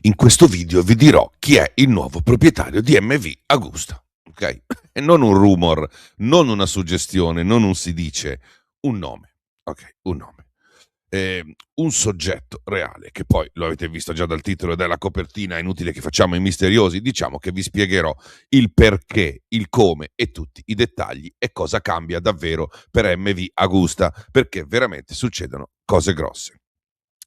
In questo video vi dirò chi è il nuovo proprietario di MV Agusta, ok? E non un rumor, non una suggestione, non un si dice, un nome, ok? Un nome. Un soggetto reale, che poi lo avete visto già dal titolo e dalla copertina, è inutile che facciamo i misteriosi, diciamo che vi spiegherò il perché, il come e tutti i dettagli e cosa cambia davvero per MV Agusta, perché veramente succedono cose grosse.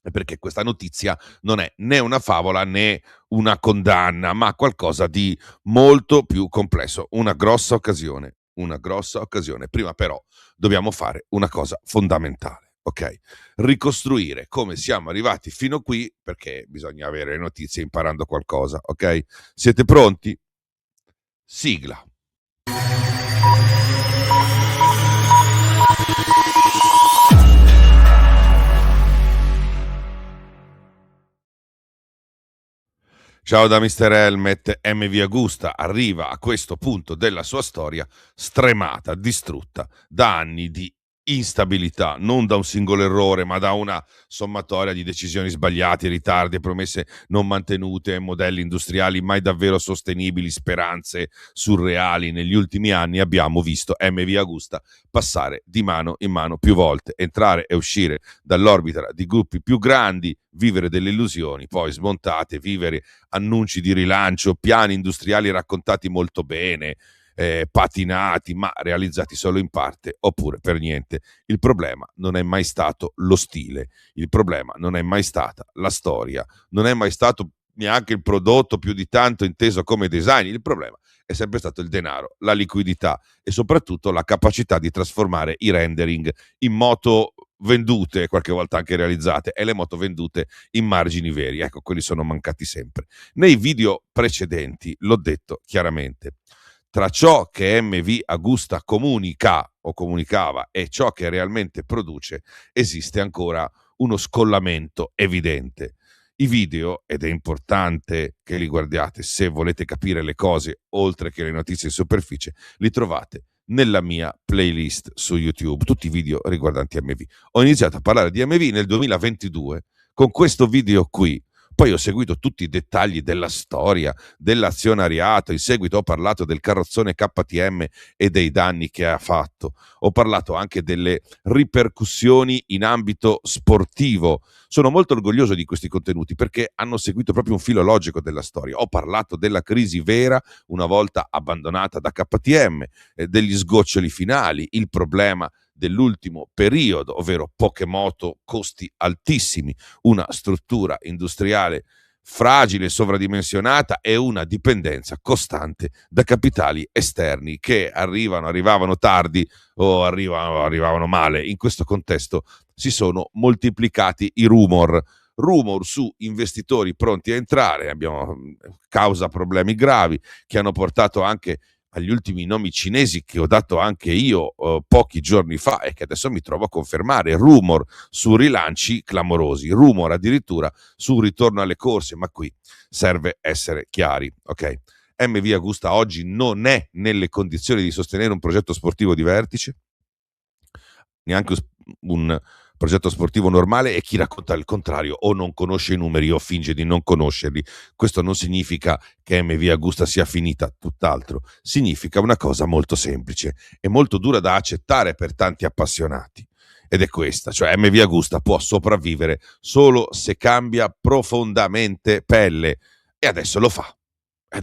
E perché questa notizia non è né una favola né una condanna, ma qualcosa di molto più complesso, una grossa occasione, una grossa occasione. Prima però dobbiamo fare una cosa fondamentale, ok? Ricostruire come siamo arrivati fino qui, perché bisogna avere le notizie imparando qualcosa, ok? Siete pronti? Sigla. Ciao da Mr. Helmet, MV Agusta arriva a questo punto della sua storia stremata, distrutta da anni di instabilità, non da un singolo errore, ma da una sommatoria di decisioni sbagliate, ritardi, promesse non mantenute, modelli industriali mai davvero sostenibili, speranze surreali. Negli ultimi anni abbiamo visto MV Agusta passare di mano in mano più volte, entrare e uscire dall'orbita di gruppi più grandi, vivere delle illusioni, poi smontate, vivere annunci di rilancio, piani industriali raccontati molto bene, patinati, ma realizzati solo in parte oppure per niente. Il problema non è mai stato lo stile, il problema non è mai stata la storia, non è mai stato neanche il prodotto più di tanto inteso come design, il problema è sempre stato il denaro, la liquidità e soprattutto la capacità di trasformare i rendering in moto vendute, qualche volta anche realizzate, e le moto vendute in margini veri. Ecco, quelli sono mancati sempre. Nei video precedenti l'ho detto chiaramente, tra ciò che MV Agusta comunica o comunicava e ciò che realmente produce esiste ancora uno scollamento evidente. I video, ed è importante che li guardiate se volete capire le cose oltre che le notizie in superficie, li trovate nella mia playlist su YouTube, tutti i video riguardanti MV. Ho iniziato a parlare di MV nel 2022 con questo video qui. Poi ho seguito tutti i dettagli della storia, dell'azionariato, in seguito ho parlato del carrozzone KTM e dei danni che ha fatto. Ho parlato anche delle ripercussioni in ambito sportivo. Sono molto orgoglioso di questi contenuti perché hanno seguito proprio un filo logico della storia. Ho parlato della crisi vera una volta abbandonata da KTM, degli sgoccioli finali, il problema dell'ultimo periodo, ovvero poche moto, costi altissimi, una struttura industriale fragile, sovradimensionata e una dipendenza costante da capitali esterni che arrivavano tardi o arrivavano male. In questo contesto si sono moltiplicati i rumor su investitori pronti a entrare, abbiamo causa problemi gravi che hanno portato anche agli ultimi nomi cinesi che ho dato anche io pochi giorni fa e che adesso mi trovo a confermare, rumor su rilanci clamorosi, rumor addirittura su ritorno alle corse, ma qui serve essere chiari, ok? MV Agusta oggi non è nelle condizioni di sostenere un progetto sportivo di vertice, neanche un progetto sportivo normale, e chi racconta il contrario o non conosce i numeri o finge di non conoscerli. Questo non significa che MV Agusta sia finita, tutt'altro. Significa una cosa molto semplice e molto dura da accettare per tanti appassionati. Ed è questa, cioè MV Agusta può sopravvivere solo se cambia profondamente pelle. E adesso lo fa.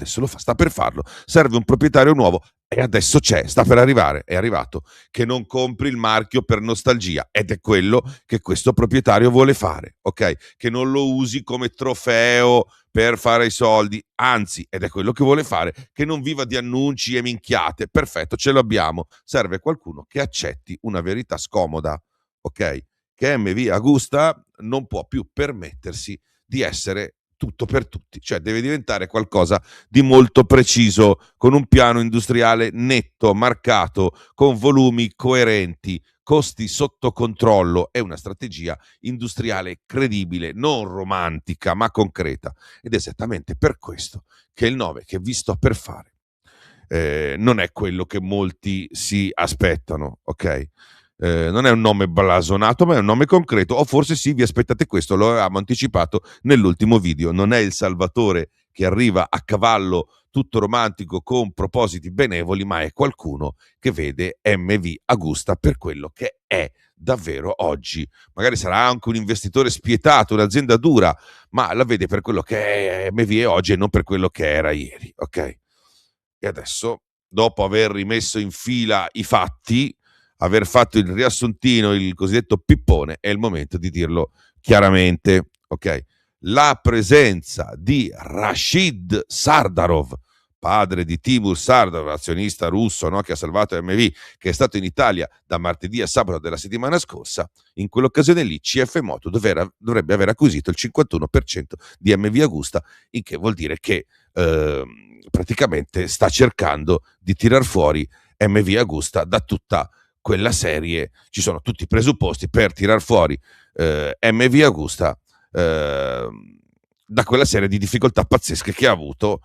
Sta per farlo. Serve un proprietario nuovo e adesso c'è, sta per arrivare, è arrivato, che non compri il marchio per nostalgia, ed è quello che questo proprietario vuole fare, ok? Che non lo usi come trofeo per fare i soldi, anzi, ed è quello che vuole fare, che non viva di annunci e minchiate. Perfetto, ce l'abbiamo. Serve qualcuno che accetti una verità scomoda, ok? Che MV Agusta non può più permettersi di essere tutto per tutti, cioè deve diventare qualcosa di molto preciso, con un piano industriale netto, marcato, con volumi coerenti, costi sotto controllo e una strategia industriale credibile, non romantica ma concreta. Ed è esattamente per questo che il 9 che vi sto per fare non è quello che molti si aspettano, ok? non è un nome blasonato, ma è un nome concreto, o forse sì, vi aspettate questo, lo avevamo anticipato nell'ultimo video. Non è il Salvatore che arriva a cavallo tutto romantico con propositi benevoli, ma è qualcuno che vede MV Agusta per quello che è davvero oggi. Magari sarà anche un investitore spietato, un'azienda dura, ma la vede per quello che è MV oggi e non per quello che era ieri, ok? E adesso, dopo aver rimesso in fila i fatti, aver fatto il riassuntino, il cosiddetto pippone, è il momento di dirlo chiaramente, ok? La presenza di Rashid Sardarov, padre di Timur Sardarov, azionista russo, no, che ha salvato MV, che è stato in Italia da martedì a sabato della settimana scorsa, in quell'occasione lì CF Moto dovrebbe aver acquisito il 51% di MV Agusta, il che vuol dire che praticamente sta cercando di tirar fuori MV Agusta da tutta quella serie. Ci sono tutti i presupposti per tirar fuori MV Agusta da quella serie di difficoltà pazzesche che ha avuto,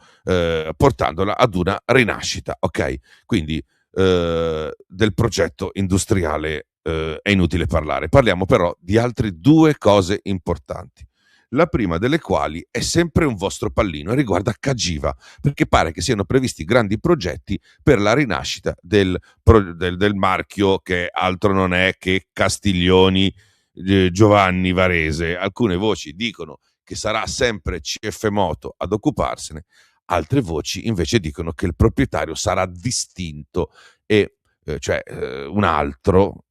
portandola ad una rinascita, ok? Quindi del progetto industriale è inutile parlare. Parliamo però di altre due cose importanti. La prima delle quali è sempre un vostro pallino e riguarda Cagiva, perché pare che siano previsti grandi progetti per la rinascita del marchio, che altro non è che Castiglioni Giovanni Varese. Alcune voci dicono che sarà sempre CF Moto ad occuparsene, altre voci invece dicono che il proprietario sarà distinto e un altro,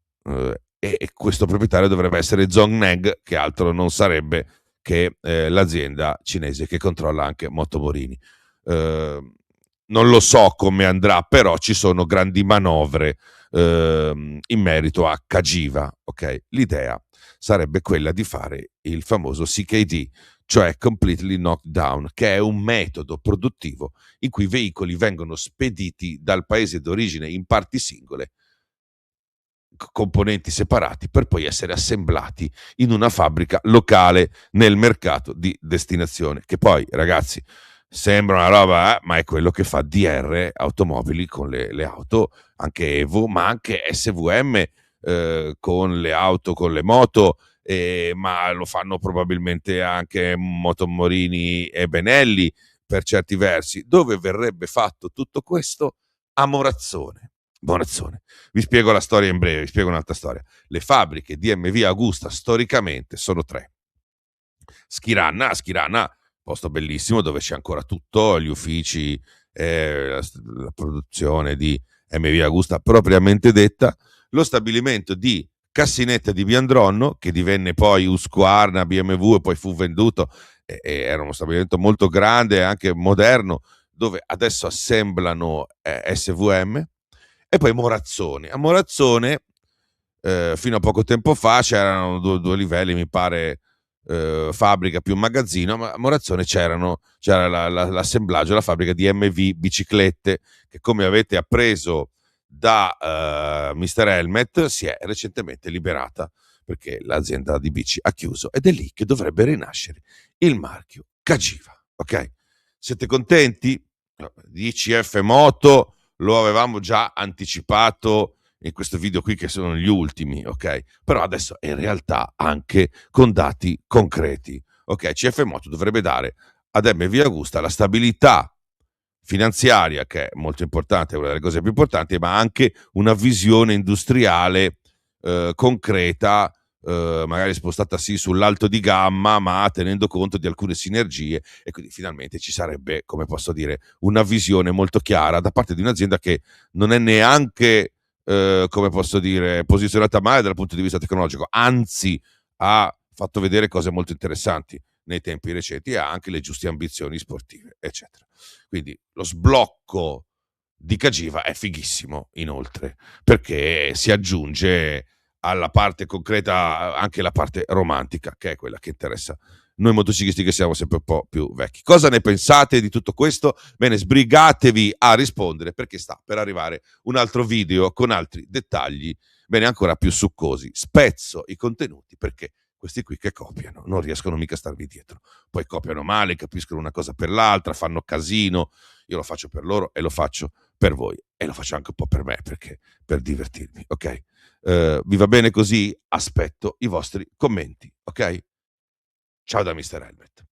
e questo proprietario dovrebbe essere Zongneng, che altro non sarebbe che l'azienda cinese che controlla anche Motomorini. Non lo so come andrà, però ci sono grandi manovre in merito a Cagiva, ok? L'idea sarebbe quella di fare il famoso CKD, cioè Completely Knocked Down, che è un metodo produttivo in cui i veicoli vengono spediti dal paese d'origine in parti singole, componenti separati, per poi essere assemblati in una fabbrica locale nel mercato di destinazione, che poi, ragazzi, sembra una roba, ma è quello che fa DR Automobili con le auto, anche Evo, ma anche SVM con le auto, con le moto, ma lo fanno probabilmente anche Motomorini e Benelli per certi versi. Dove verrebbe fatto tutto questo? A Morazzone. Morazzone. Vi spiego la storia in breve, vi spiego un'altra storia. Le fabbriche di MV Agusta storicamente sono tre. Schirana, posto bellissimo dove c'è ancora tutto, gli uffici, la produzione di MV Agusta propriamente detta, lo stabilimento di Cassinetta di Biandronno, che divenne poi Husqvarna, BMW e poi fu venduto, era uno stabilimento molto grande e anche moderno, dove adesso assemblano SVM, e poi Morazzone. A Morazzone, fino a poco tempo fa, c'erano due livelli, mi pare, fabbrica più magazzino, ma a Morazzone c'era l'assemblaggio, la fabbrica di MV Biciclette, che come avete appreso da Mr. Helmet si è recentemente liberata perché l'azienda di bici ha chiuso, ed è lì che dovrebbe rinascere il marchio Cagiva, ok? Siete contenti? Di CF Moto lo avevamo già anticipato in questo video qui, che sono gli ultimi, ok? Però adesso in realtà anche con dati concreti, ok? CF Moto dovrebbe dare ad MV Agusta la stabilità finanziaria, che è molto importante, è una delle cose più importanti, ma anche una visione industriale concreta, magari spostata sì sull'alto di gamma, ma tenendo conto di alcune sinergie, e quindi finalmente ci sarebbe, come posso dire, una visione molto chiara da parte di un'azienda che non è neanche, come posso dire, posizionata male dal punto di vista tecnologico, anzi ha fatto vedere cose molto interessanti nei tempi recenti e ha anche le giuste ambizioni sportive, eccetera. Quindi lo sblocco di Cagiva è fighissimo, inoltre, perché si aggiunge alla parte concreta anche la parte romantica, che è quella che interessa noi motociclisti, che siamo sempre un po' più vecchi. Cosa ne pensate di tutto questo? Bene, sbrigatevi a rispondere, perché sta per arrivare un altro video con altri dettagli, bene, ancora più succosi. Spezzo i contenuti perché questi qui che copiano non riescono mica a starvi dietro. Poi copiano male, capiscono una cosa per l'altra, fanno casino. Io lo faccio per loro e lo faccio per voi. e lo faccio anche un po' per me, perché per divertirmi, ok? Vi va bene così? Aspetto i vostri commenti, ok? Ciao da Mr. Helmet.